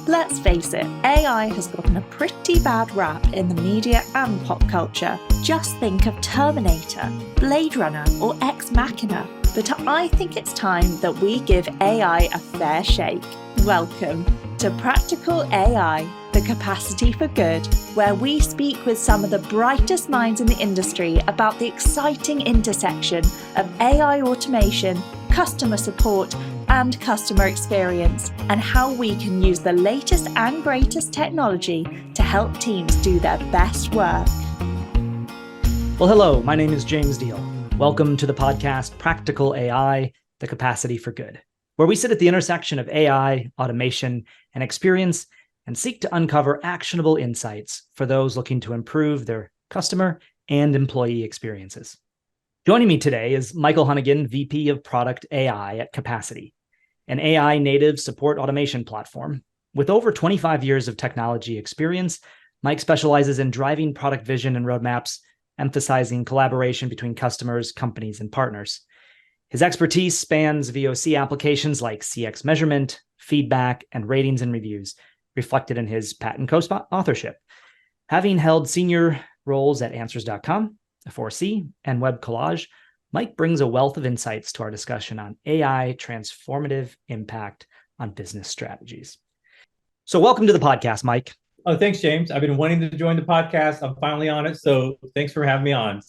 Let's face it, AI has gotten a pretty bad rap in the media and pop culture. Just think of Terminator, Blade Runner, or Ex Machina. But I think it's time that we give AI a fair shake. Welcome to Practical AI, the Capacity for Good, where we speak with some of the brightest minds in the industry about the exciting intersection of AI automation, customer support, and customer experience, and how we can use the latest and greatest technology to help teams do their best work. Well, hello, my name is James Deal. Welcome to the podcast Practical AI, the Capacity for Good, where we sit at the intersection of AI, automation, and experience and seek to uncover actionable insights for those looking to improve their customer and employee experiences. Joining me today is Michael Hunigan, VP of Product AI at Capacity, an AI native support automation platform. With over 25 years of technology experience, Mike specializes in driving product vision and roadmaps, emphasizing collaboration between customers, companies, and partners. His expertise spans VOC applications like CX measurement, feedback, and ratings and reviews, reflected in his patent Cospot authorship. Having held senior roles at Answers.com, ForeSee, and Web Collage, Mike brings a wealth of insights to our discussion on AI transformative impact on business strategies. So welcome to the podcast, Mike. Oh, thanks, James. I've been wanting to join the podcast. I'm finally on it. So thanks for having me on.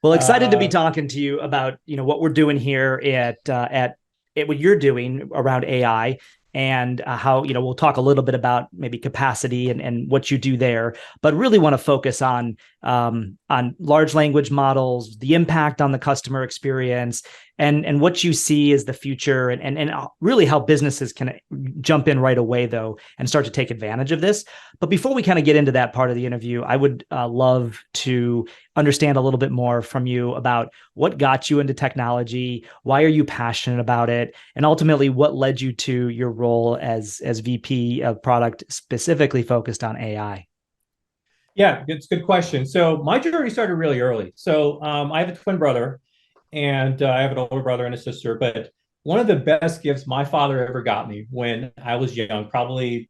Well, excited to be talking to you about, what we're doing here at what you're doing around AI. And how, we'll talk a little bit about maybe capacity and what you do there, but really want to focus on large language models, the impact on the customer experience, and what you see as the future, and really how businesses can jump in right away, though, and start to take advantage of this. But before we kind of get into that part of the interview, I would love to understand a little bit more from you about what got you into technology, why are you passionate about it, and ultimately what led you to your role as VP of product specifically focused on AI. Yeah, it's a good question. So my journey started really early. So I have a twin brother, and I have an older brother and a sister. But one of the best gifts my father ever got me when I was young, probably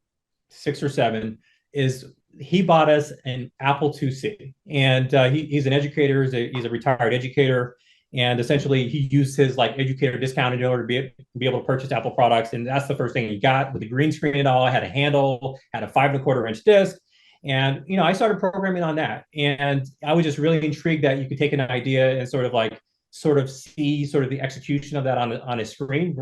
6 or 7, is he bought us an Apple IIc. And he's an educator. He's a retired educator. And essentially, he used his educator discount in order to be able to purchase Apple products. And that's the first thing he got with the green screen and all. I had a handle, had a 5.25-inch disc. And, I started programming on that. And I was just really intrigued that you could take an idea and sort of see the execution of that on a screen,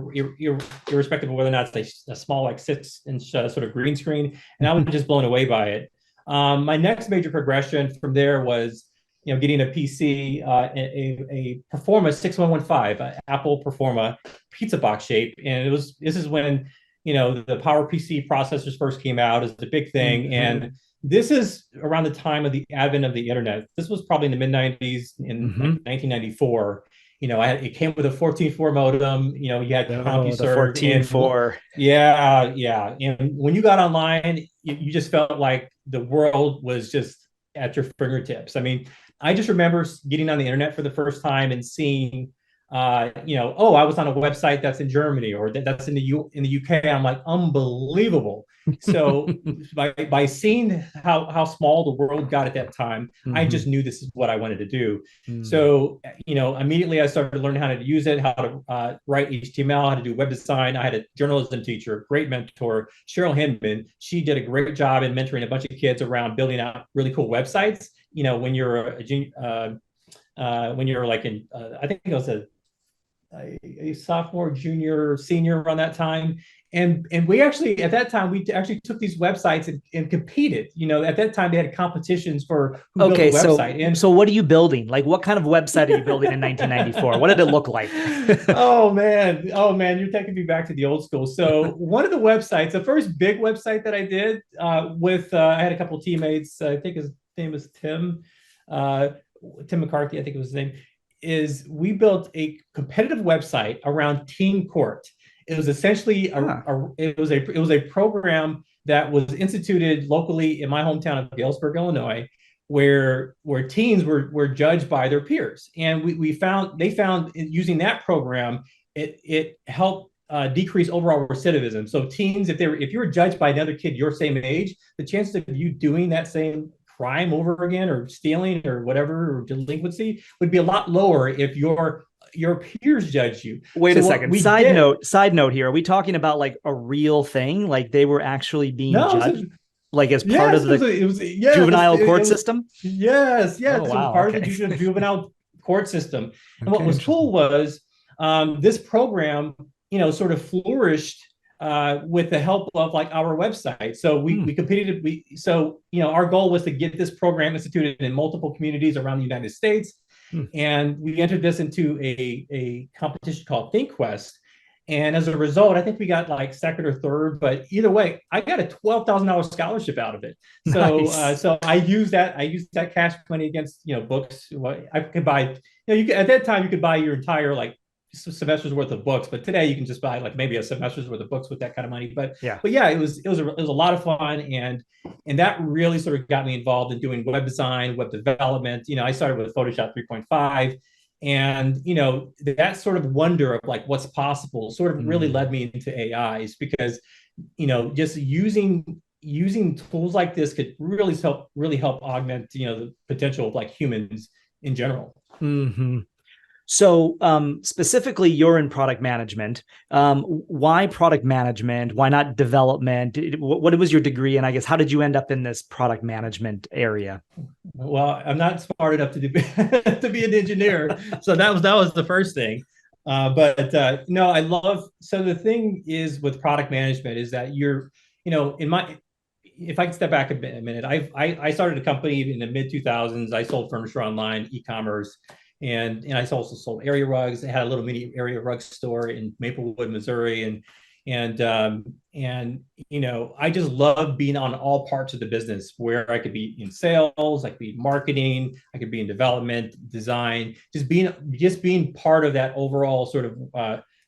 irrespective of whether or not it's a small 6-inch sort of green screen. And I was just blown away by it. My next major progression from there was, getting a PC, a Performa 6115, Apple Performa pizza box shape. And this is when, the PowerPC processors first came out as the big thing. Mm-hmm. And this is around the time of the advent of the internet. This was probably in the mid-90s, in 1994. It came with a 14.4 modem. You had CompuServe. The 14.4. Yeah. And when you got online, you just felt like the world was just at your fingertips. I mean, I just remember getting on the internet for the first time and seeing, I was on a website that's in Germany or that's in the UK. I'm like, unbelievable. So by seeing how small the world got at that time, I just knew this is what I wanted to do. So, immediately I started learning how to use it, how to write HTML, how to do web design. I had a journalism teacher, great mentor, Cheryl Hinman. She did a great job in mentoring a bunch of kids around building out really cool websites. When you're I think it was a sophomore, junior, senior around that time. And we actually, at that time, we actually took these websites and competed. At that time, they had competitions for who built the website. So what are you building? What kind of website are you building in 1994? What did it look like? Oh, man, you're taking me back to the old school. So one of the websites, the first big website that I did I had a couple of teammates. I think his name was Tim McCarthy, I think it was his name, is we built a competitive website around Team Court. It was essentially it was a program that was instituted locally in my hometown of Galesburg, Illinois, where teens were judged by their peers. And they found using that program, it helped decrease overall recidivism. So teens, if you were judged by another kid your same age, the chances of you doing that same crime over again, or stealing or whatever, or delinquency, would be a lot lower if your peers judge you. Wait So a second. Side note here. Are we talking about like a real thing? Like they were actually being No, judged, like as part yes, of the yes, juvenile court system? Yes, Oh, yes, it was wow. part Okay. of the juvenile court system. And what Okay, was cool was this program, sort of flourished with the help of like our website. So we competed. Our goal was to get this program instituted in multiple communities around the United States, and we entered this into a competition called ThinkQuest. And as a result, I think we got like second or third, but either way, I got a $12,000 scholarship out of it. So, Nice. so I used that cash money against, books. I could buy, at that time you could buy your entire like semester's worth of books, but today you can just buy like maybe a semester's worth of books with that kind of money. But yeah, it was a lot of fun, and that really sort of got me involved in doing web design, web development. I started with Photoshop 3.5. And that sort of wonder of like what's possible sort of really led me into AIs, because just using tools like this could really help augment the potential of like humans in general. Mm-hmm. So specifically, you're in product management. Why product management? Why not development? What was your degree? And I guess, how did you end up in this product management area? Well, I'm not smart enough to to be an engineer. So that was the first thing. No, I love, so the thing is with product management is that if I can step back a minute, I started a company in the mid 2000s. I sold furniture online, e-commerce, and I also sold area rugs. I had a little mini area rug store in Maplewood, Missouri, and I just love being on all parts of the business, where I could be in sales, I could be in marketing, I could be in development, design, just being part of that overall sort of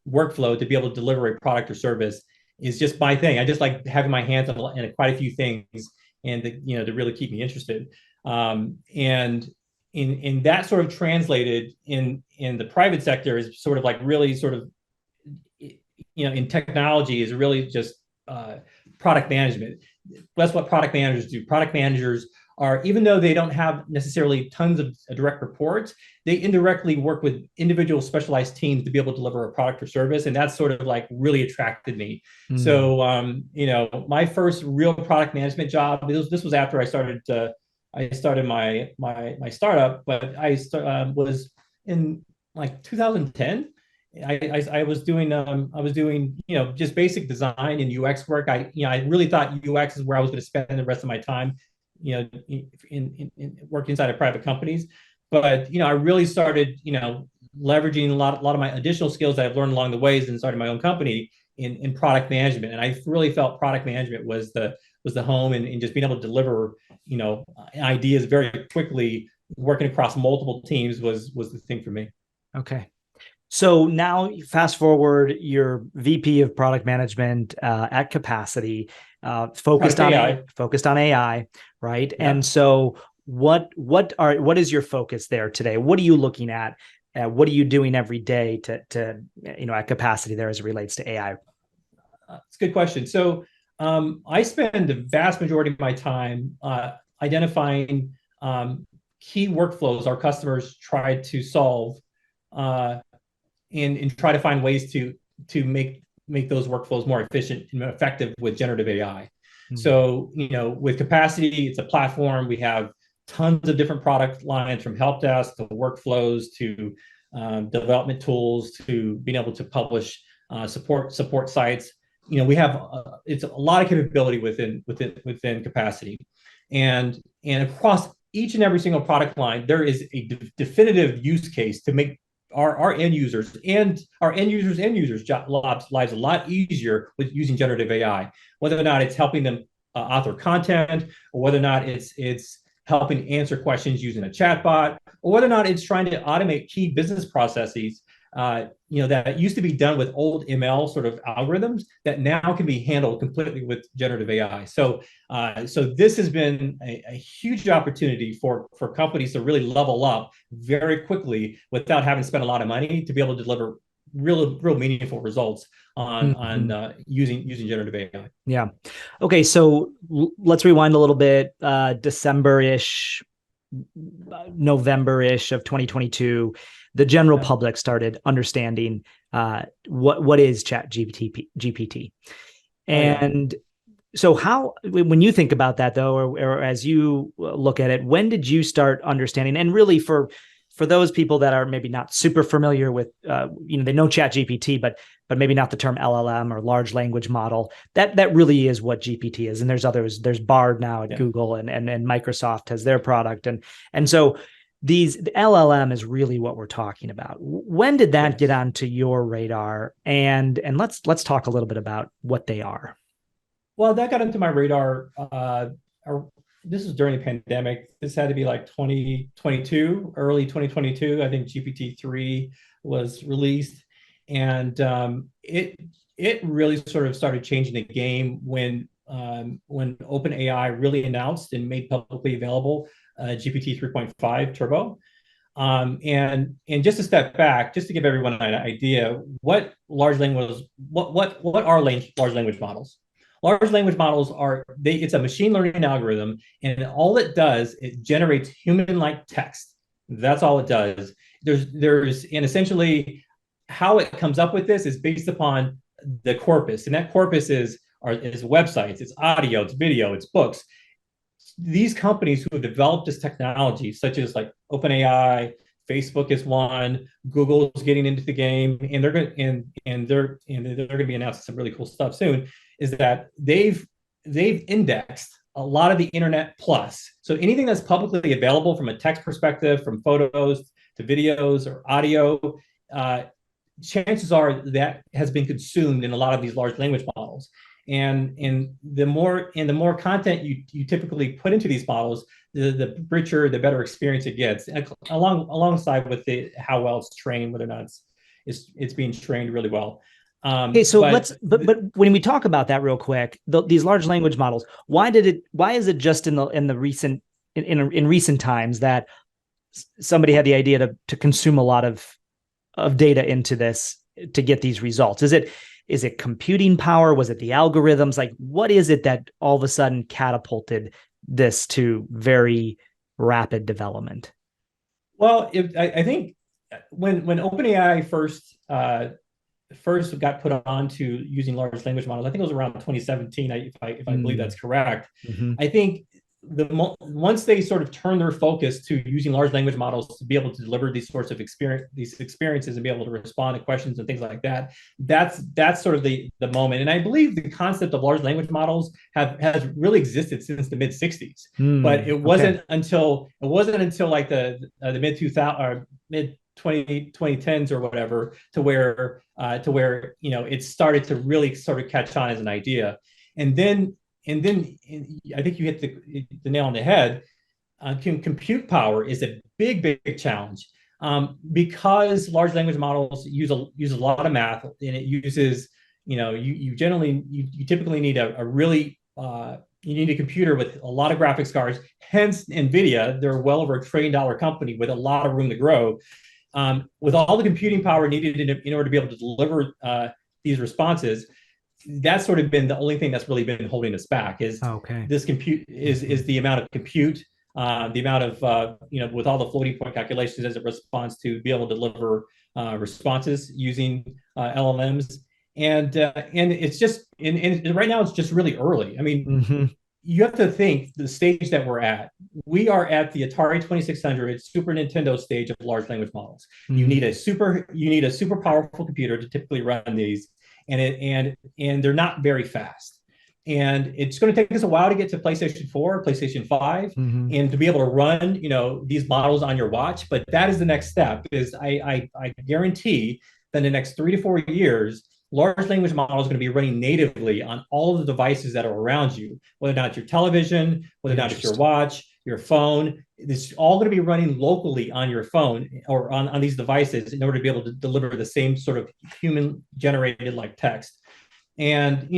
workflow to be able to deliver a product or service is just my thing. I just like having my hands on quite a few things, and to really keep me interested. And in that sort of translated in the private sector is sort of like really sort of in technology is really just product management. That's what product managers do. Product managers are, even though they don't have necessarily tons of direct reports, they indirectly work with individual specialized teams to be able to deliver a product or service. And that's sort of like really attracted me. So, my first real product management job, this was after I started my startup, but I was in like 2010. I was doing just basic design and UX work. I really thought UX is where I was going to spend the rest of my time, in working inside of private companies. But I really started leveraging a lot of my additional skills that I've learned along the ways and started my own company in product management. And I really felt product management was the home, and just being able to deliver ideas very quickly, working across multiple teams was the thing for me. Okay. So now fast forward, you're VP of product management at Capacity, focused on AI, right? Yeah. And so what is your focus there today? What are you looking at? What are you doing every day to at Capacity there as it relates to AI? It's a good question. So I spend the vast majority of my time identifying key workflows our customers try to solve, and try to find ways to make those workflows more efficient and effective with generative AI. Mm-hmm. So, with Capacity, it's a platform. We have tons of different product lines, from help desk to workflows to development tools to being able to publish support sites. We have it's a lot of capability within Capacity, and across each and every single product line, there is a definitive use case to make our end users and our end users' lives a lot easier with using generative AI. Whether or not it's helping them author content, or whether or not it's helping answer questions using a chatbot, or whether or not it's trying to automate key business processes, that used to be done with old ML sort of algorithms that now can be handled completely with generative AI. So this has been a huge opportunity for companies to really level up very quickly without having to spend a lot of money, to be able to deliver real meaningful results on using generative AI. Yeah. Okay. So let's rewind a little bit. December-ish, November-ish of 2022, the general public started understanding what is GPT. And so how, when you think about that though, or as you look at it, when did you start understanding? And really for those people that are maybe not super familiar with, they know ChatGPT, but maybe not the term LLM or large language model, that really is what GPT is. And there's others, there's Bard now at Google, and Microsoft has their product. And so the LLM is really what we're talking about. When did that get onto your radar? And let's talk a little bit about what they are. Well, that got into my radar. This was during the pandemic. This had to be like 2022, early 2022. I think GPT-3 was released, and it really sort of started changing the game when OpenAI really announced and made publicly available GPT 3.5 Turbo. And just to step back, just to give everyone an idea, what are large language models? Large language models it's a machine learning algorithm, and all it does, it generates human-like text. That's all it does. And essentially how it comes up with this is based upon the corpus, and that corpus is websites, it's audio, it's video, it's books. These companies who have developed this technology, such as like OpenAI, Facebook is one, Google is getting into the game, and they're going to be announcing some really cool stuff soon, is that they've indexed a lot of the internet plus. So anything that's publicly available from a text perspective, from photos to videos or audio, chances are that has been consumed in a lot of these large language models. And the more content you typically put into these models, the richer, the better experience it gets, alongside with how well it's trained, whether or not it's being trained really well. Okay, so but when we talk about that real quick, these large language models, why is it just in recent times that somebody had the idea to consume a lot of data into this to get these results? Is it computing power? Was it the algorithms? Like, what is it that all of a sudden catapulted this to very rapid development? Well, I think when OpenAI first got put on to using large language models, I think it was around 2017, if I believe that's correct. Mm-hmm. I think once they sort of turn their focus to using large language models to be able to deliver these sorts of experiences and be able to respond to questions and things like that, that's sort of the moment. And I believe the concept of large language models has really existed since the mid 60s, but it wasn't until like the mid 2000 or mid 2010s or whatever to where it started to really sort of catch on as an idea. And then I think you hit the nail on the head. Compute power is a big challenge, because large language models use a lot of math, and it uses, you typically need you need a computer with a lot of graphics cards. Hence, NVIDIA, they're well over $1 trillion company with a lot of room to grow. With all the computing power needed in order to be able to deliver these responses, that's sort of been the only thing that's really been holding us back. Is this compute is the amount of compute, the amount of with all the floating point calculations as it responds to be able to deliver responses using LLMs, and it's just and right now it's just really early. I mean, you have to think the stage that we're at. We are at the Atari 2600 Super Nintendo stage of large language models. You need a super powerful computer to typically run these. And they're not very fast. And it's going to take us a while to get to PlayStation 4, PlayStation 5, and to be able to run, these models on your watch. But that is the next step. Is I guarantee that in the next 3 to 4 years, large language models are going to be running natively on all of the devices that are around you, whether or not your television, whether or not it's your watch, your phone. It's all going to be running locally on your phone or on these devices in order to be able to deliver the same sort of human generated like text. And,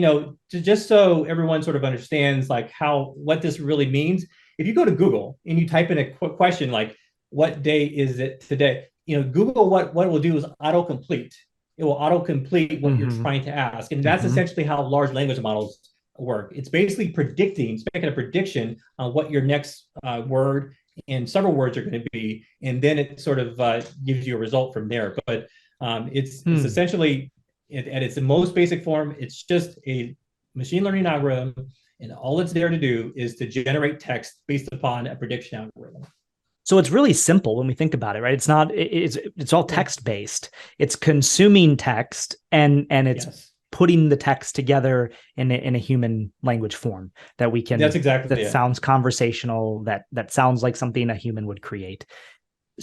just so everyone sort of understands like what this really means, if you go to Google and you type in a question like, what day is it today? Google, what it will do is autocomplete it will autocomplete what you're trying to ask. And that's essentially how large language models work. It's basically predicting, it's making a prediction on what your next word and several words are going to be, and then it sort of gives you a result from there. But it's essentially, at its most basic form, it's just a machine learning algorithm, and all it's there to do is to generate text based upon a prediction algorithm. So it's really simple when we think about it, right? It's not, it's all text based. It's consuming text and it's putting the text together in a human language form that we can, that's exactly that sounds conversational, that sounds like something a human would create.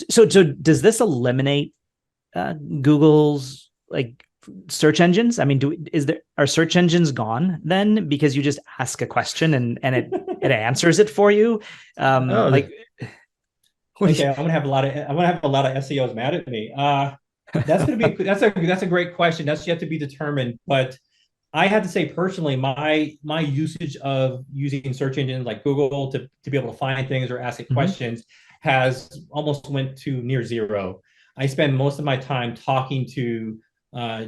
So does this eliminate Google's like search engines? I mean, are search engines gone then because you just ask a question and it answers it for you? Okay, I'm gonna have a lot of SEOs mad at me. That's a great question. That's yet to be determined. But I have to say personally, my usage of using search engines like Google to be able to find things or ask questions has almost went to near zero. I spend most of my time talking to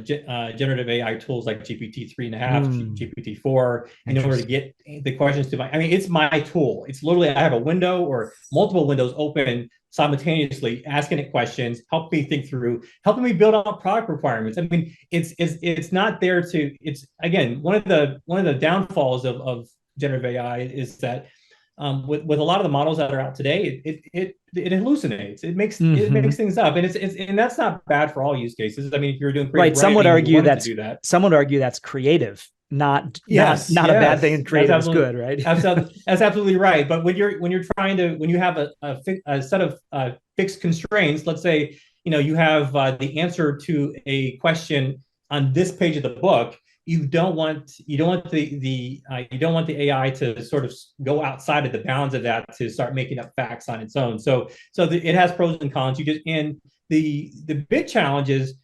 generative AI tools like GPT-3.5, GPT-4, in order to get the questions to it's my tool. It's literally, I have a window or multiple windows open simultaneously, asking it questions, helping me think through, helping me build out product requirements. I mean, it's not there to, it's, again, one of the downfalls of generative AI is that with a lot of the models that are out today, it hallucinates. It makes things up, and and that's not bad for all use cases. I mean, if you're doing creative some would argue that's creative, not a bad thing, and creative is good, right? That's absolutely right. But when you have a set of fixed constraints, let's say you have the answer to a question on this page of the book. You don't want the AI to sort of go outside of the bounds of that to start making up facts on its own. So it has pros and cons. And the big challenge is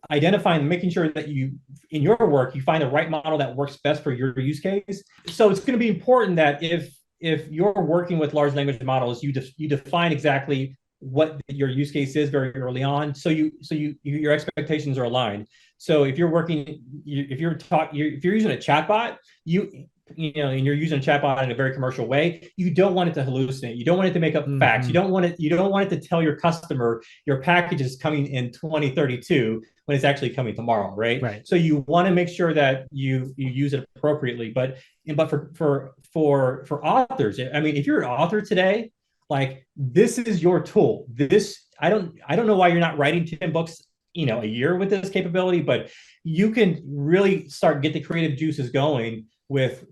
identifying, making sure that in your work you find the right model that works best for your use case. So it's going to be important that if you're working with large language models, you define exactly what your use case is very early on, so your expectations are aligned. So if you're using a chatbot, and you're using a chatbot in a very commercial way, you don't want it to hallucinate. You don't want it to make up facts. You don't want it to tell your customer your package is coming in 2032 when it's actually coming tomorrow, right? So you want to make sure that you use it appropriately. But for authors, I mean, if you're an author today, like, this is your tool. I don't know why you're not writing 10 books, a year with this capability, but you can really get the creative juices going with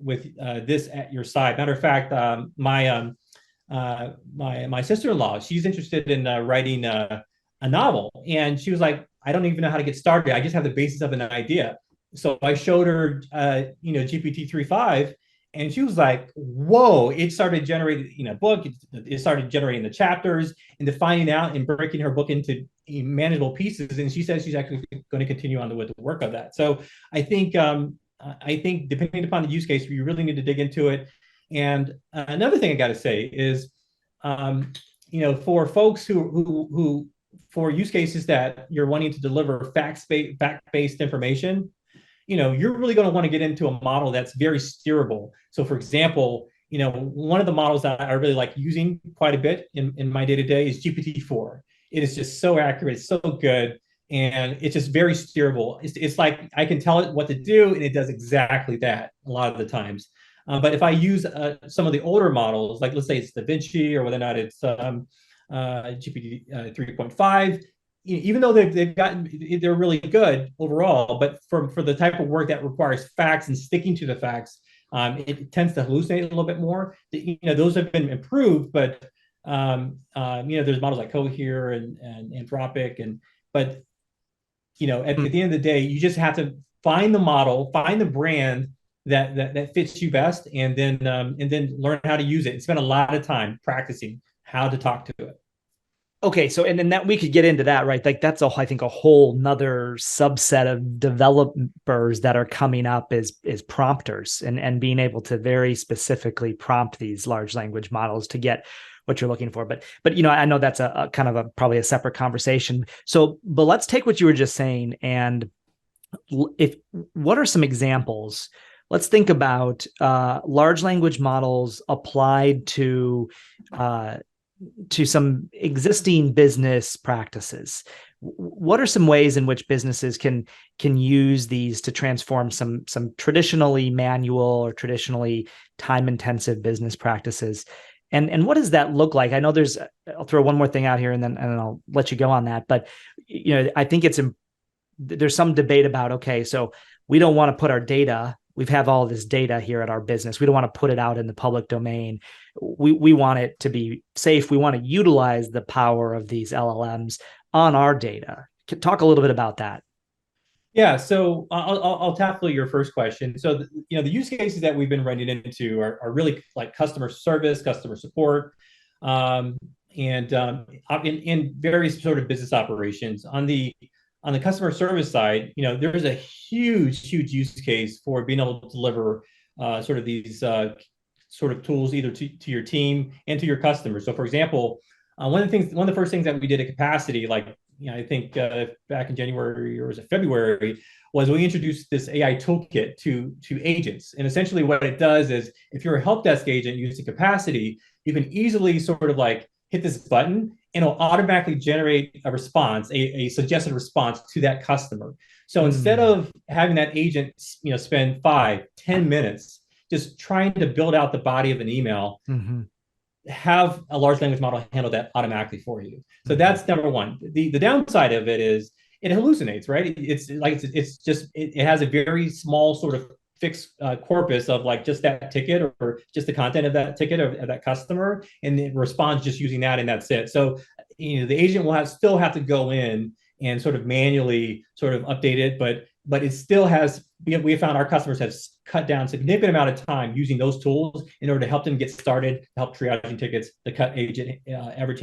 this at your side. Matter of fact, my sister-in-law, she's interested in writing a novel, and she was like, I don't even know how to get started. I just have the basis of an idea. So I showed her, GPT-3.5. And she was like, whoa, it started generating a book. It started generating the chapters and defining out and breaking her book into manageable pieces. And she says she's actually going to continue on with the work of that. So I think depending upon the use case, you really need to dig into it. And another thing I got to say is, for folks who for use cases that you're wanting to deliver fact-based information, you're really going to want to get into a model that's very steerable. So, for example, one of the models that I really like using quite a bit in my day-to-day is GPT-4. It is just so accurate, it's so good, and it's just very steerable. It's like I can tell it what to do, and it does exactly that a lot of the times. But if I use some of the older models, like let's say it's DaVinci, or whether or not it's GPT 3.5, even though they're really good overall, but for the type of work that requires facts and sticking to the facts, it tends to hallucinate a little bit more. Those have been improved, but there's models like Cohere and Anthropic, but at the end of the day, you just have to find the model, find the brand that fits you best, and then learn how to use it and spend a lot of time practicing how to talk to it. Okay, so and then that we could get into that, right? Like that's I think a whole nother subset of developers that are coming up is prompters and being able to very specifically prompt these large language models to get you're looking for. But I know that's a kind of probably a separate conversation. So, but let's take what you were just saying, and what are some examples? Let's think about large language models applied to some existing business practices. What are some ways in which businesses can use these to transform some traditionally manual or traditionally time-intensive business practices? And what does that look like? I know I'll throw one more thing out here and then I'll let you go on that. But I think there's some debate about, okay, so we don't want to put our data. We have all this data here at our business. We don't want to put it out in the public domain. We want it to be safe. We want to utilize the power of these LLMs on our data. Talk a little bit about that. Yeah, so I'll tackle your first question. So the use cases that we've been running into are really like customer service, customer support, and in various sort of business operations. On the customer service side, there is a huge use case for being able to deliver sort of these sort of tools either to your team and to your customers. So, for example, one of the first things that we did at Capacity, like I think back in January or was it February, was we introduced this AI toolkit to agents. And essentially, what it does is, if you're a help desk agent using Capacity, you can easily sort of like hit this button, and it'll automatically generate a response, a suggested response to that customer. So instead of having that agent, spend 5-10 minutes just trying to build out the body of an email, have a large language model handle that automatically for you. So that's number one. The downside of it is it hallucinates, right? It has a very small sort of fixed corpus of like just that ticket or just the content of that ticket of that customer, and it responds just using that, and that's it. So the agent will still have to go in and sort of manually sort of update it, but it still has. We have found our customers have cut down a significant amount of time using those tools in order to help them get started, help triaging tickets, to cut agent average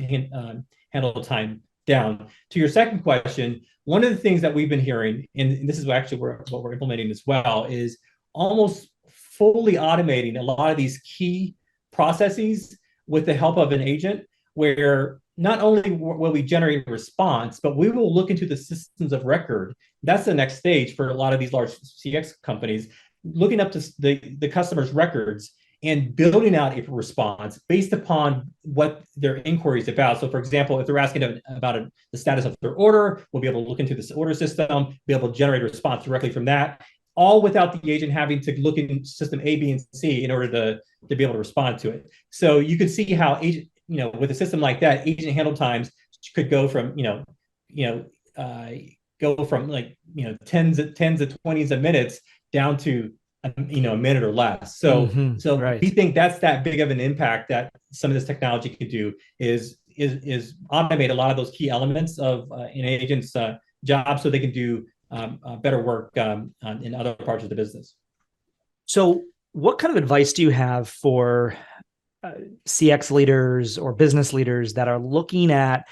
handle time down. To your second question, one of the things that we've been hearing, and this is actually what we're implementing as well, is almost fully automating a lot of these key processes with the help of an agent, where not only will we generate a response, but we will look into the systems of record. That's the next stage for a lot of these large CX companies, looking up to the customer's records and building out a response based upon what their inquiry is about. So, for example, if they're asking about the status of their order, we'll be able to look into this order system, be able to generate a response directly from that, all without the agent having to look in system A, B, and C in order to be able to respond to it. So you can see how agent, with a system like that, agent handle times could go from, tens of 20s of minutes down to a minute or less. So right. We think that's that big of an impact that some of this technology can do is automate a lot of those key elements of an agent's job, so they can do better work in other parts of the business. So what kind of advice do you have for CX leaders or business leaders that are looking at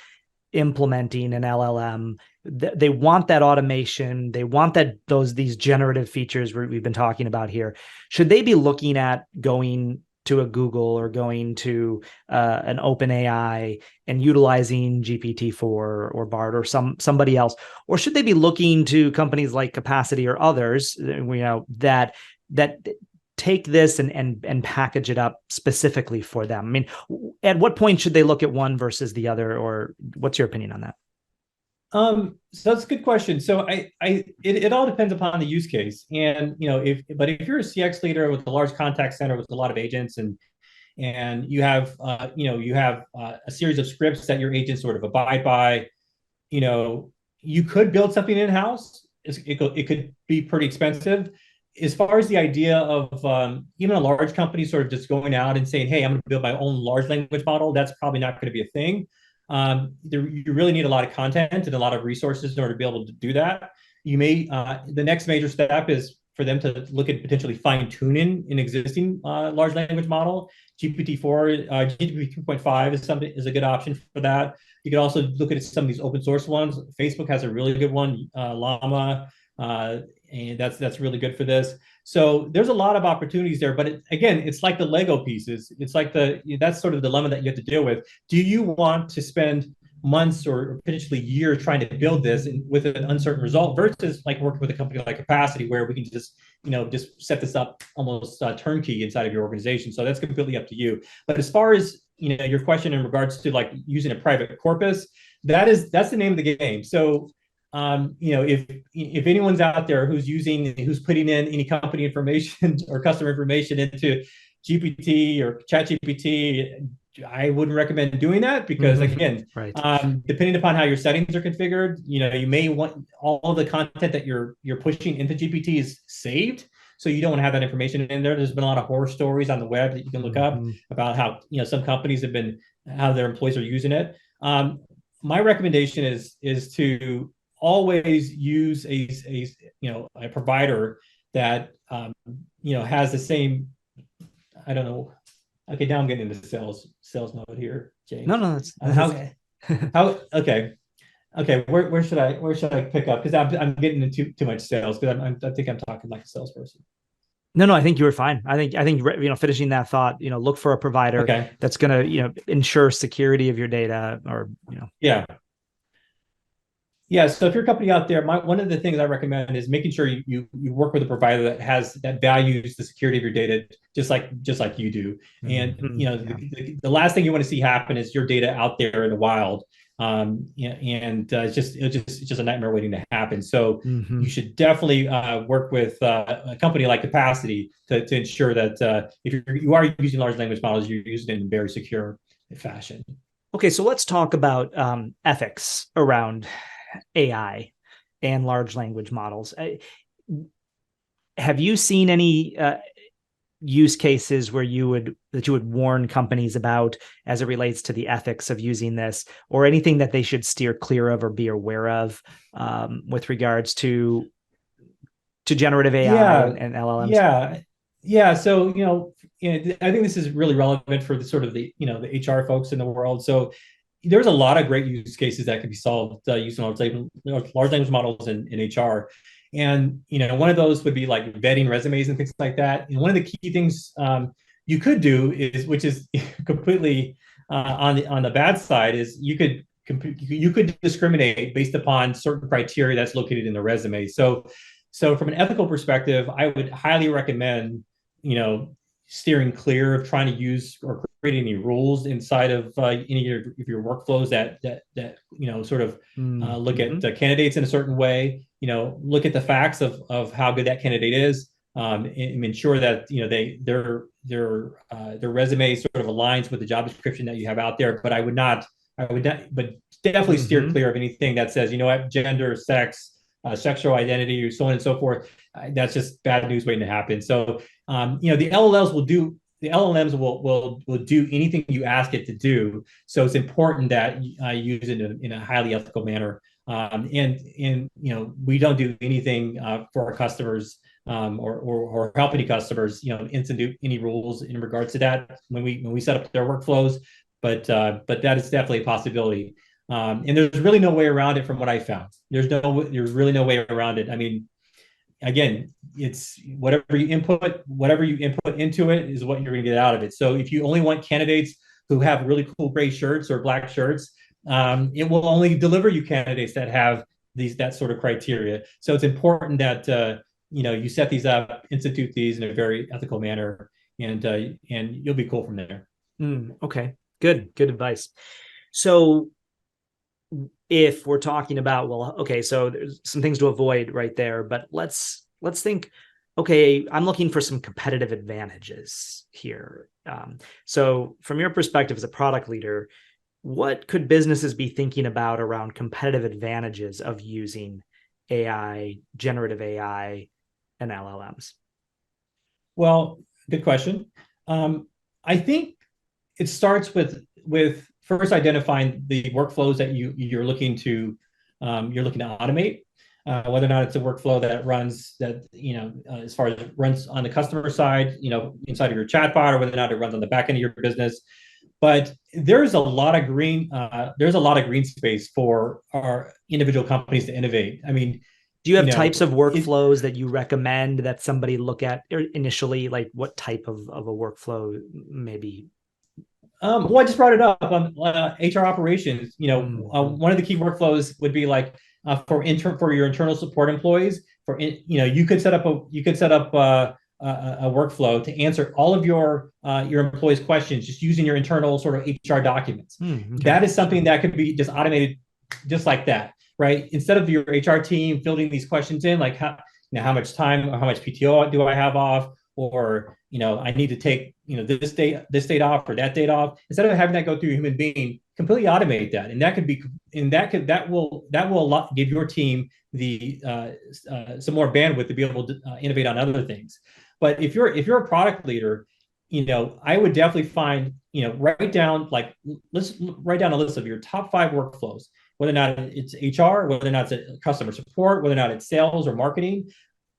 implementing an LLM? They want that automation. They want these generative features we've been talking about here. Should they be looking at going to a Google or going to an OpenAI and utilizing GPT-4 or BART or somebody else? Or should they be looking to companies like Capacity or others, that take this and package it up specifically for them? I mean, at what point should they look at one versus the other, or what's your opinion on that? So that's a good question. So it all depends upon the use case, and if you're a CX leader with a large contact center with a lot of agents, and you have a series of scripts that your agents sort of abide by, you could build something in house. It could be pretty expensive. As far as the idea of even a large company sort of just going out and saying, hey, I'm going to build my own large language model, that's probably not going to be a thing. You really need a lot of content and a lot of resources in order to be able to do that. The next major step is for them to look at potentially fine-tuning an existing large language model. GPT-4, GPT 3.5 is a good option for that. You could also look at some of these open source ones. Facebook has a really good one, Llama, and that's really good for this. So there's a lot of opportunities there, but again, it's like the Lego pieces. It's like that's sort of the dilemma that you have to deal with. Do you want to spend months or potentially years trying to build this with an uncertain result versus like working with a company like Capacity where we can just set this up almost turnkey inside of your organization. So that's completely up to you. But as far as your question in regards to like using a private corpus, that's the name of the game. So if anyone's out there who's putting in any company information or customer information into GPT or ChatGPT, I wouldn't recommend doing that because again, right. Depending upon how your settings are configured, you may want all the content that you're pushing into GPT is saved. So you don't want to have that information in there. There's been a lot of horror stories on the web that you can look up about how some companies how their employees are using it. My recommendation is to always use a provider that has the same. I don't know. Okay, now I'm getting into sales mode here, James. No, that's okay. Okay. Where should I pick up? Because I'm getting into too much sales because I think I'm talking like a salesperson. No, I think you were fine. I think finishing that thought, look for a provider that's going to ensure security of your data or Yeah. So if you're a company out there, one of the things I recommend is making sure you work with a provider that values the security of your data just like you do. And the last thing you want to see happen is your data out there in the wild. It's just a nightmare waiting to happen. So you should definitely work with a company like Capacity to ensure that if you are using large language models, you're using it in a very secure fashion. Okay, so let's talk about ethics around AI and large language models. Have you seen any use cases where you would warn companies about as it relates to the ethics of using this, or anything that they should steer clear of or be aware of with regards to generative AI and LLMs? Yeah. So I think this is really relevant for the HR folks in the world. So there's a lot of great use cases that can be solved using large language models in HR. And one of those would be like vetting resumes and things like that. And one of the key things you could do which is completely on the bad side, is you could discriminate based upon certain criteria that's located in the resume. So from an ethical perspective, I would highly recommend steering clear of trying to use or create any rules inside of any of your workflows that look at candidates in a certain way. Look at the facts of how good that candidate is, and ensure that their resume sort of aligns with the job description that you have out there. But but definitely steer clear of anything that says, gender, sex, sexual identity, or so on and so forth. That's just bad news waiting to happen. So the LLMs will do anything you ask it to do. So it's important that you use it in a highly ethical manner. And we don't do anything for our customers or help any customers institute any rules in regards to that when we set up their workflows. But that is definitely a possibility. And there's really no way around it from what I found. There's really no way around it. I mean, again, it's whatever you input into it is what you're going to get out of it. So if you only want candidates who have really cool gray shirts or black shirts, it will only deliver you candidates that have that sort of criteria. So it's important that you set these up, institute these in a very ethical manner, and you'll be cool from there. Okay, good advice. So if we're talking about, so there's some things to avoid right there, but let's think, I'm looking for some competitive advantages here. So from your perspective as a product leader, what could businesses be thinking about around competitive advantages of using AI, generative AI, and LLMs? Well, good question. I think it starts with first identifying the workflows that you're looking to automate, whether or not it's a workflow that runs as far as runs on the customer side, inside of your chatbot, or whether or not it runs on the back end of your business. But there's a lot of green space for our individual companies to innovate. I mean, Do you have you know, types of workflows that you recommend that somebody look at initially? Like what type of a workflow maybe? Well, I just brought it up on HR operations. One of the key workflows would be like for your internal support employees. You could set up a workflow to answer all of your employees' questions just using your internal sort of HR documents. Okay. That is something that could be just automated, just like that, right? Instead of your HR team filling these questions in, like how much time or how much PTO do I have off, or I need to take this date off or that date off. Instead of having that go through a human being, completely automate that, and that will give your team the some more bandwidth to be able to innovate on other things. But if you're a product leader, I would definitely find write down a list of your top 5 workflows, whether or not it's HR, whether or not it's customer support, whether or not it's sales or marketing.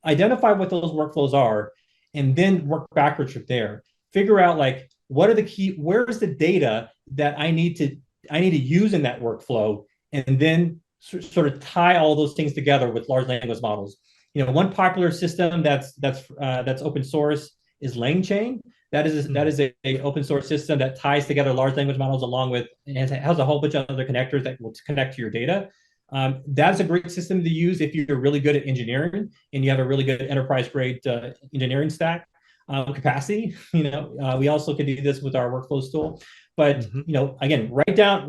Identify what those workflows are, and then work backwards from there. Figure out like where's the data that I need to use in that workflow, and then sort of tie all those things together with large language models. One popular system that's open source is LangChain. That is a open source system that ties together large language models along with, and it has a whole bunch of other connectors that will connect to your data. That's a great system to use if you're really good at engineering and you have a really good enterprise grade engineering stack capacity. We also can do this with our workflows tool. But again, write down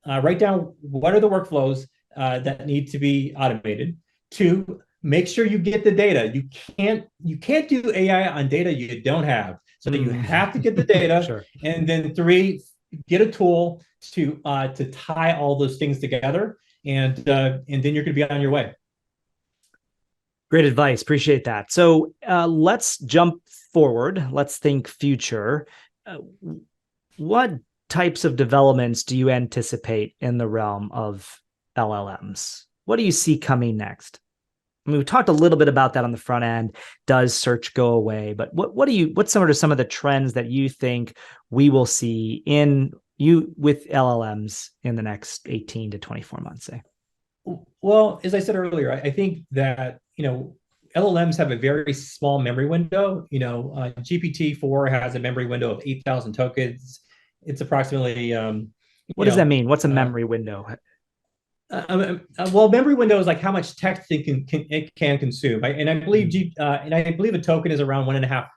what are the workflows that need to be automated. 2, make sure you get the data. You can't do AI on data you don't have. So you have to get the data. Sure. And then 3, get a tool to tie all those things together. And then you're going to be on your way. Great advice. Appreciate that. So let's jump forward. Let's think future. What types of developments do you anticipate in the realm of LLMs? What do you see coming next? I mean, we talked a little bit about that on the front end. Does search go away? But what's some of the trends that you think we will see with LLMs in the next 18 to 24 months, say? Well, as I said earlier, I think that, LLMs have a very small memory window. GPT-4 has a memory window of 8,000 tokens. It's approximately... what does that mean? What's a memory window? Well, memory window is like how much text it can consume. I believe a token is around 1.5.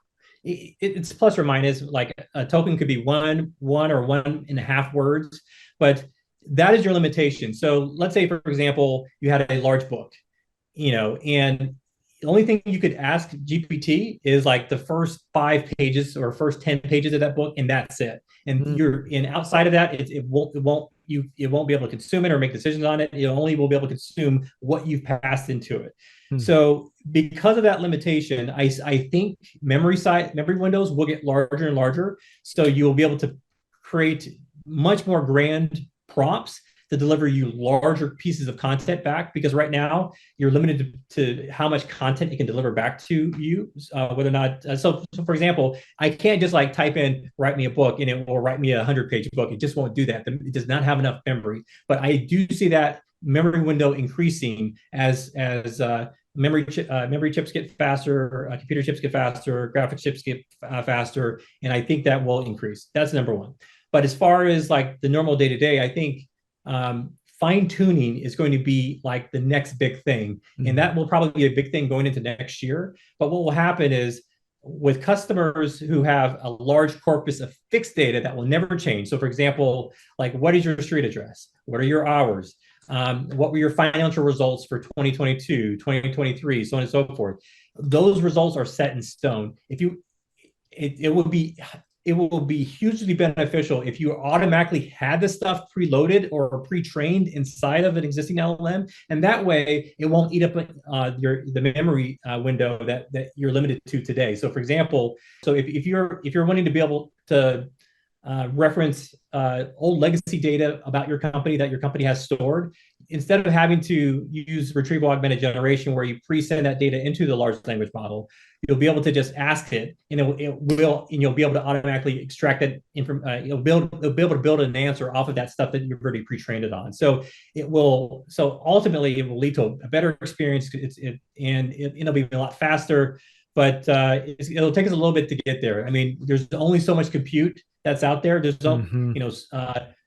It's plus or minus. Like a token could be one or 1.5 words, but that is your limitation. So let's say, for example, you had a large book, and the only thing you could ask GPT is like the first 5 pages or first 10 pages of that book, and that's it. And outside of that, it won't be able to consume it or make decisions on it. It only will be able to consume what you've passed into it. So because of that limitation, I think memory windows will get larger and larger. So you will be able to create much more grand prompts to deliver you larger pieces of content back, because right now you're limited to how much content it can deliver back to you, whether or not. So for example, I can't just like type in, write me a book, and it will write me a 100-page book. It just won't do that. It does not have enough memory. But I do see that memory window increasing as memory chips get faster, computer chips get faster, graphics chips get faster, and I think that will increase. That's number one. But as far as like the normal day-to-day, I think fine tuning is going to be like the next big thing. And that will probably be a big thing going into next year. But what will happen is, with customers who have a large corpus of fixed data that will never change. So for example, like, what is your street address? What are your hours? What were your financial results for 2022, 2023, so on and so forth? Those results are set in stone. It will be hugely beneficial if you automatically had the stuff preloaded or pre-trained inside of an existing LLM, and that way it won't eat up the memory window that you're limited to today. So, for example, if you're wanting to be able to reference old legacy data about your company that your company has stored, instead of having to use retrieval augmented generation where you pre-send that data into the large language model, you'll be able to just ask it, and you'll be able to automatically extract that it'll be able to build an answer off of that stuff that you've already pre-trained it on. So ultimately it will lead to a better experience. It'll be a lot faster, but it'll take us a little bit to get there. I mean, there's only so much compute that's out there. There's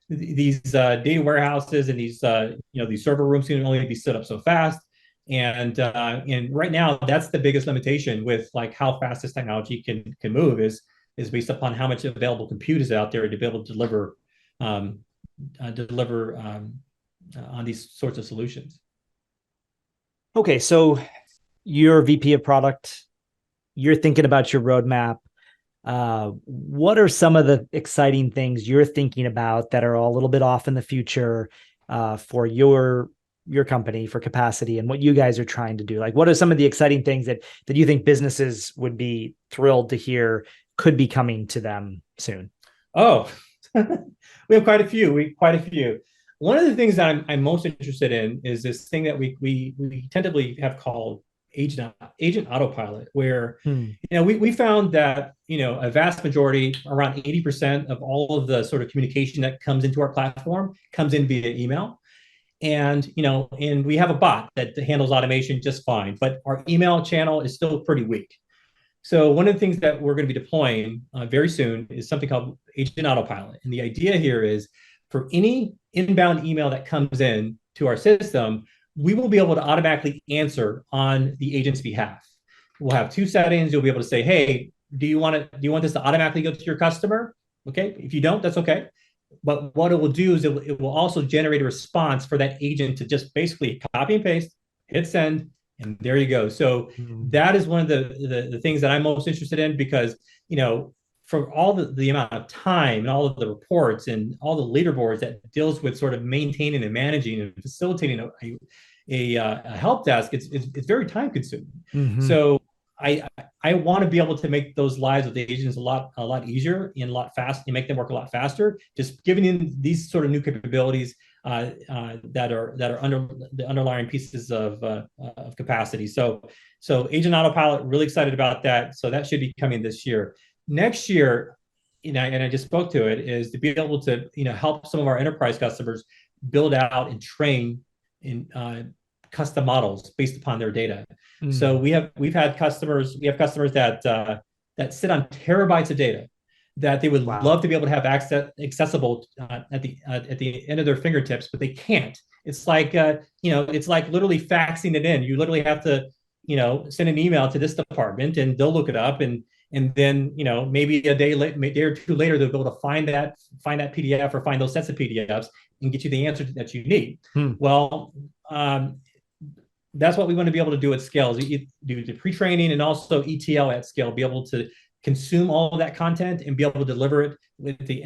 these data warehouses and these server rooms can only be set up so fast. And right now, that's the biggest limitation with like how fast this technology can move is based upon how much available compute is out there to be able to deliver on these sorts of solutions. Okay, so you're VP of product. You're thinking about your roadmap. What are some of the exciting things you're thinking about that are a little bit off in the future for your company, for capacity, and what you guys are trying to do? Like, what are some of the exciting things that you think businesses would be thrilled to hear could be coming to them soon? Oh, we have quite a few. One of the things that I'm most interested in is this thing that we tentatively have called agent autopilot, where we found that a vast majority, around 80% of all of the sort of communication that comes into our platform comes in via email. And we have a bot that handles automation just fine, but our email channel is still pretty weak. So one of the things that we're going to be deploying very soon is something called agent autopilot. And the idea here is for any inbound email that comes in to our system, we will be able to automatically answer on the agent's behalf. We'll have two settings. You'll be able to say, hey, do you want this to automatically go to your customer? Okay. If you don't, that's okay. But what it will do is it will also generate a response for that agent to just basically copy and paste, hit send, and there you go. So that is one of the things that I'm most interested in, because for all the amount of time and all of the reports and all the leaderboards that deals with sort of maintaining and managing and facilitating a help desk, it's very time consuming. So I want to be able to make those lives with the agents a lot easier and and make them work a lot faster. Just giving in these sort of new capabilities that are under the underlying pieces of capacity. So agent autopilot, really excited about that. So that should be coming this year. Next year, and I just spoke to it, is to be able to help some of our enterprise customers build out and train in custom models based upon their data. So we have customers that sit on terabytes of data that they would love to be able to have accessible at the end of their fingertips, but they can't. It's like it's like literally faxing it in. You literally have to send an email to this department and they'll look it up, and then maybe a day or two later they'll be able to find that PDF or find those sets of PDFs and get you the answer that you need. Well, that's what we want to be able to do at scale, is do the pre-training and also ETL at scale, be able to consume all of that content and be able to deliver it with at the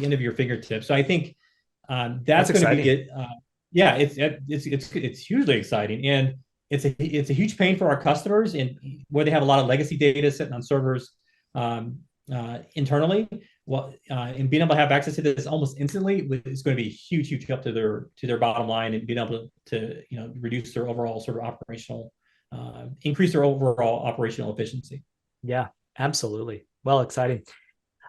end of your fingertips. So I think that's going to be it. It's hugely exciting, and it's a huge pain for our customers, and where they have a lot of legacy data sitting on servers internally. And being able to have access to this almost instantly is going to be a huge help to their bottom line, and being able to reduce their overall sort of increase their overall operational efficiency. Yeah, absolutely. Well, exciting.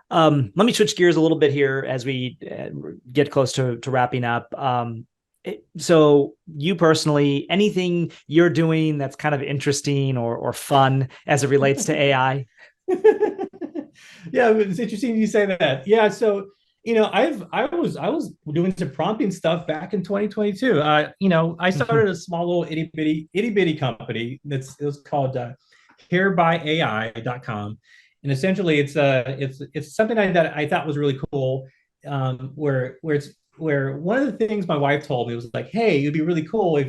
Let me switch gears a little bit here as we get close to wrapping up. So you personally, anything you're doing that's kind of interesting or fun as it relates to AI? Yeah, it's interesting you say that. Yeah, so I was doing some prompting stuff back in 2022. I started a small little itty bitty company it was called hairbyai.com, and essentially it's something that I thought was really cool, where one of the things my wife told me was like, hey, it'd be really cool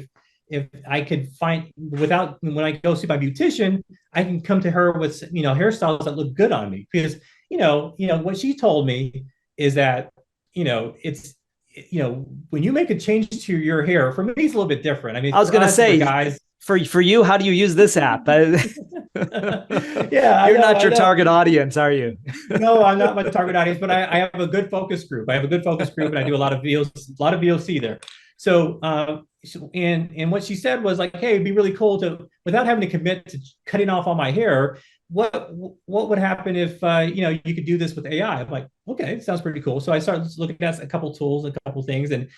if I could find, when I go see my beautician, I can come to her with hairstyles that look good on me, because what she told me is that it's when you make a change to your hair, for me it's a little bit different. I mean, I was going to say, guys, for you, how do you use this app? Yeah, you're not your target audience, are you? No, I'm not my target audience, but I have a good focus group. And I do a lot of VOC there. And what she said was like, hey, it'd be really cool to, without having to commit to cutting off all my hair, what would happen if you could do this with AI? I'm like, okay, sounds pretty cool. So I started looking at a couple tools, a couple things, and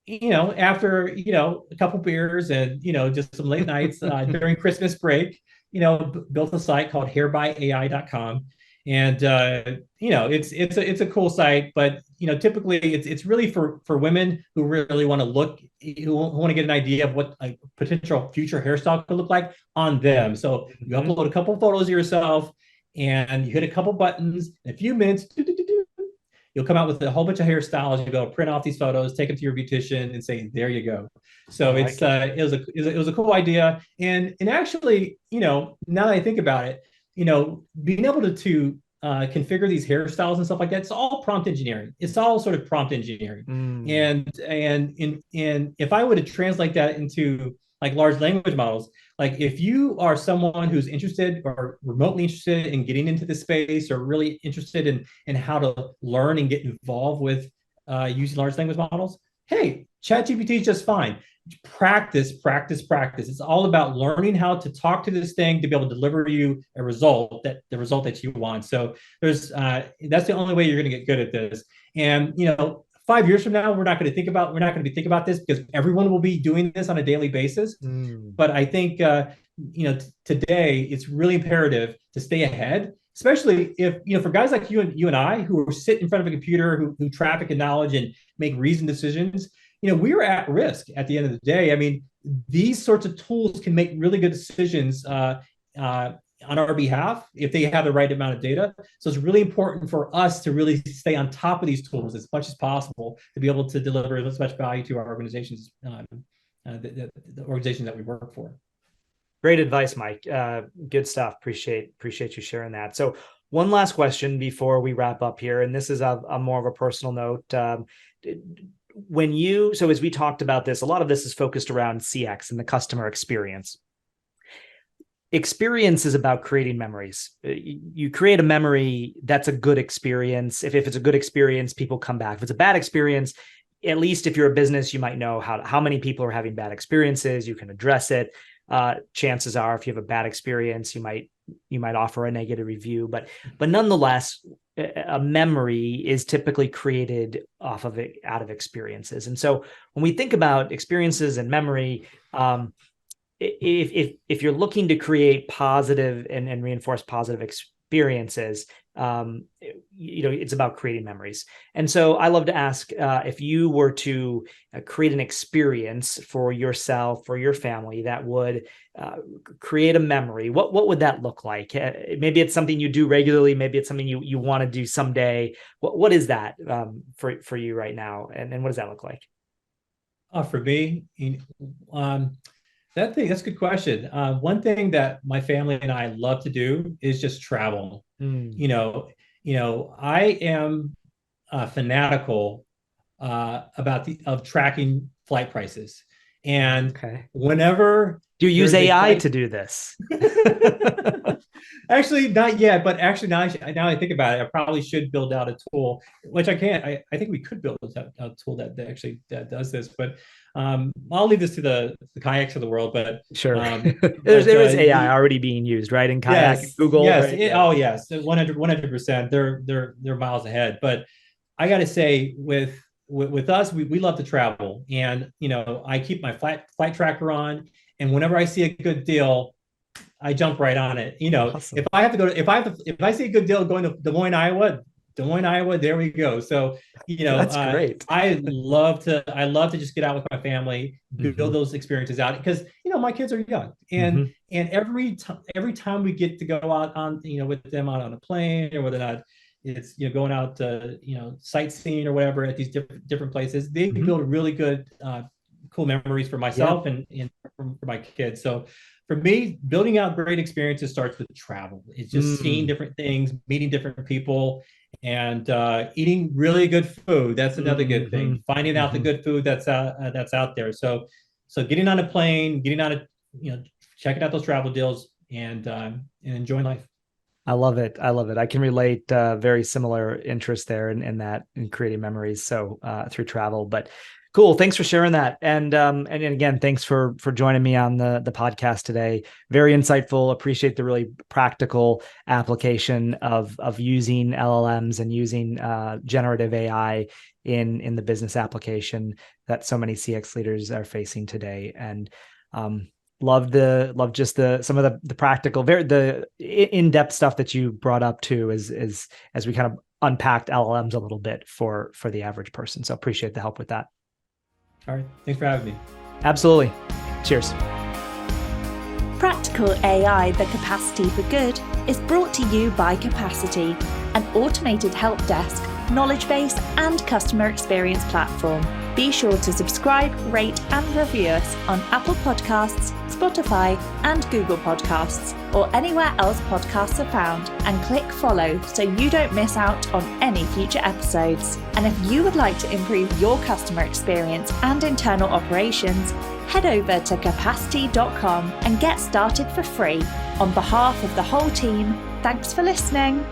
after a couple beers and just some late nights during Christmas break, built a site called hairbyai.com. And it's a cool site, but typically it's really for women who really want to who want to get an idea of what a potential future hairstyle could look like on them. So you upload a couple photos of yourself and you hit a couple buttons. In a few minutes, you'll come out with a whole bunch of hairstyles. You go print off these photos, take them to your beautician, and say, "There you go." So it was a cool idea, and actually, now that I think about it, being able to configure these hairstyles and stuff like that, it's all prompt engineering. It's all sort of prompt engineering, and if I were to translate that into like large language models, like if you are someone who's interested or remotely interested in getting into this space, or really interested in how to learn and get involved with using large language models, hey, ChatGPT is just fine. Practice. It's all about learning how to talk to this thing to be able to deliver you the result that you want. So that's the only way you're going to get good at this. And 5 years from now, we're not going to be thinking about this because everyone will be doing this on a daily basis. But I think today it's really imperative to stay ahead, especially if for guys like you and I who sit in front of a computer, who traffic in knowledge and make reasoned decisions. We're at risk at the end of the day. I mean, these sorts of tools can make really good decisions on our behalf if they have the right amount of data. So it's really important for us to really stay on top of these tools as much as possible to be able to deliver as much value to our organizations, the organizations that we work for. Great advice, Mike. Good stuff. Appreciate you sharing that. So one last question before we wrap up here, and this is a more of a personal note. So as we talked about this, a lot of this is focused around CX and the customer experience. Experience is about creating memories. You create a memory that's a good experience. If it's a good experience, people come back. If it's a bad experience, at least if you're a business, you might know how many people are having bad experiences. You can address it. Chances are, if you have a bad experience, you might offer a negative review. But nonetheless, a memory is typically created out of experiences. And so when we think about experiences and memory, if you're looking to create positive and reinforce positive experiences, it's about creating memories. And so I love to ask, if you were to create an experience for yourself or your family that would create a memory, what would that look like? Maybe it's something you do regularly. Maybe it's something you want to do someday. What is that for you right now? And what does that look like? For me, that's a good question. One thing that my family and I love to do is just travel. I am fanatical of tracking flight prices, and whenever do you use AI to do this? Actually, not yet, but actually now I think about it, I probably should build out a tool, which I can't. I think we could build a tool that actually does this, but I'll leave this to the kayaks of the world. But sure, there is AI already being used, right? In kayak, yes, Google. Yes, right? Yes, 100%. They're miles ahead. But I got to say, with us, we love to travel, and I keep my flight tracker on, and whenever I see a good deal, I jump right on it. Awesome. If I see a good deal going to Des Moines, Iowa, there we go. So, that's great. I love to just get out with my family, build those experiences out, because my kids are young, and every time we get to go out on with them out on a plane, or whether or not it's going out to sightseeing or whatever at these different places, they build really good cool memories for myself and for my kids. So for me, building out great experiences starts with travel. It's just seeing different things, meeting different people, and eating really good food. That's another good thing. Finding out the good food that's out there. So getting on a plane, checking out those travel deals, and enjoying life. I love it. I can relate. Very similar interest there in creating memories. So through travel, but Cool. Thanks for sharing that. And again, thanks for joining me on the podcast today. Very insightful. Appreciate the really practical application of using LLMs and using generative AI in the business application that so many CX leaders are facing today. And love just some of the practical, the in-depth stuff that you brought up too, as we kind of unpacked LLMs a little bit for the average person. So appreciate the help with that. All right. Thanks for having me. Absolutely. Cheers. Practical AI, the capacity for good, is brought to you by Capacity, an automated help desk, knowledge base, and customer experience platform. Be sure to subscribe, rate, and review us on Apple Podcasts, Spotify, and Google Podcasts, or anywhere else podcasts are found, and click follow so you don't miss out on any future episodes. And if you would like to improve your customer experience and internal operations, head over to capacity.com and get started for free. On behalf of the whole team, thanks for listening.